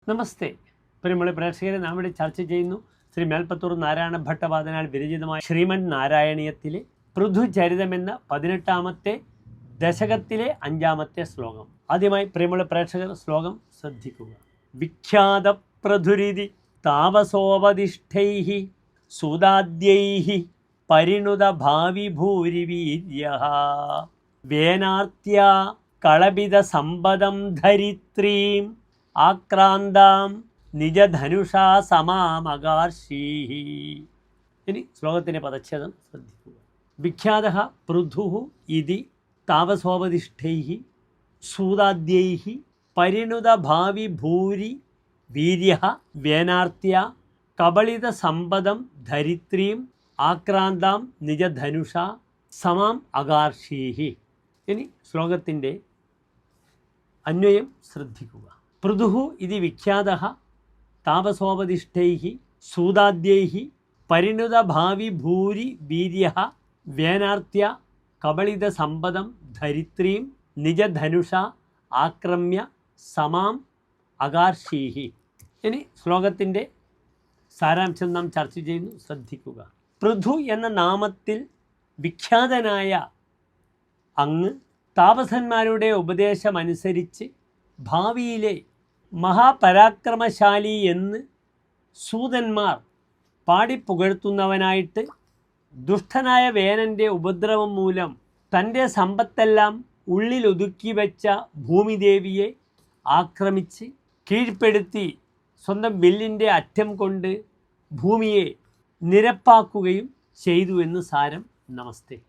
നമസ്തേ. പ്രിയമുള്ള പ്രേക്ഷകരെ, നാം ഇവിടെ ചർച്ച ചെയ്യുന്നു ശ്രീ മേൽപ്പത്തൂർ നാരായണ ഭട്ടപാദനാൽ വിരചിതമായ ശ്രീമൻ നാരായണീയത്തിലെ പൃഥുചരിതമെന്ന 18ാമത്തെ ദശകത്തിലെ 5ാമത്തെ ശ്ലോകം. ആദ്യമായി പ്രിയമുള്ള പ്രേക്ഷകർ ശ്ലോകം ശ്രദ്ധിക്കുക. വിഖ്യാത പൃഥുരിതി താപസോപദിഷ്ഠൈഃ സൂതാദ്യൈഃ പരിണുത ഭാവി ഭൂരിവീര്യഃ വേനാർത്യാ കളപിത സമ്പദം ധരിത്രീം ആക്രാന്താം നിജധനുഷാ സമാമകാർഷീഃ. ഇനി ശ്ലോകത്തിൻ്റെ പദച്ഛേദം ശ്രദ്ധിക്കുക. വിഖ്യാതഃ പൃഥുഃ ഇതി താപസോപദിഷ്ഠൈഃ സൂതാദ്യൈഃ പരിണുത ഭാവി ഭൂരി വീര്യഃ വേനാർത്യാ കബളിത സമ്പദം ധരിത്രീം ആക്രാന്താം നിജധനുഷാ സമാം അകാർഷീഃ. ഇനി ശ്ലോകത്തിൻ്റെ അന്വയം ശ്രദ്ധിക്കുക. പൃഥുഃ ഇതി വിഖ്യാതഃ താപസോപദിഷ്ഠൈഃ സൂതാദ്യൈഃ പരിണുത ഭാവി ഭൂരി വീര്യഃ വേനാർത്യ കബളിത സമ്പദം ധരിത്രീം നിജധനുഷാ ആക്രമ്യ സമാം അകാർഷീഃ. ഇനി ശ്ലോകത്തിൻ്റെ സാരാംശം നാം ചർച്ച ചെയ്യുന്നു, ശ്രദ്ധിക്കുക. പൃഥു എന്ന നാമത്തിൽ വിഖ്യാതനായ അങ്ങ് താപസന്മാരുടെ ഉപദേശമനുസരിച്ച് ഭാവിയിലെ മഹാപരാക്രമശാലി എന്ന് സൂതന്മാർ പാടിപ്പുകഴ്ത്തുന്നവനായിട്ട് ദുഷ്ടനായ വേനൻ്റെ ഉപദ്രവം മൂലം തൻ്റെ സമ്പത്തെല്ലാം ഉള്ളിലൊതുക്കി വെച്ച ഭൂമിദേവിയെ ആക്രമിച്ച് കീഴ്പ്പെടുത്തി സ്വന്തം വില്ലിൻ്റെ അറ്റം കൊണ്ട് ഭൂമിയെ നിരപ്പാക്കുകയും ചെയ്തു എന്ന് സാരം. നമസ്തേ.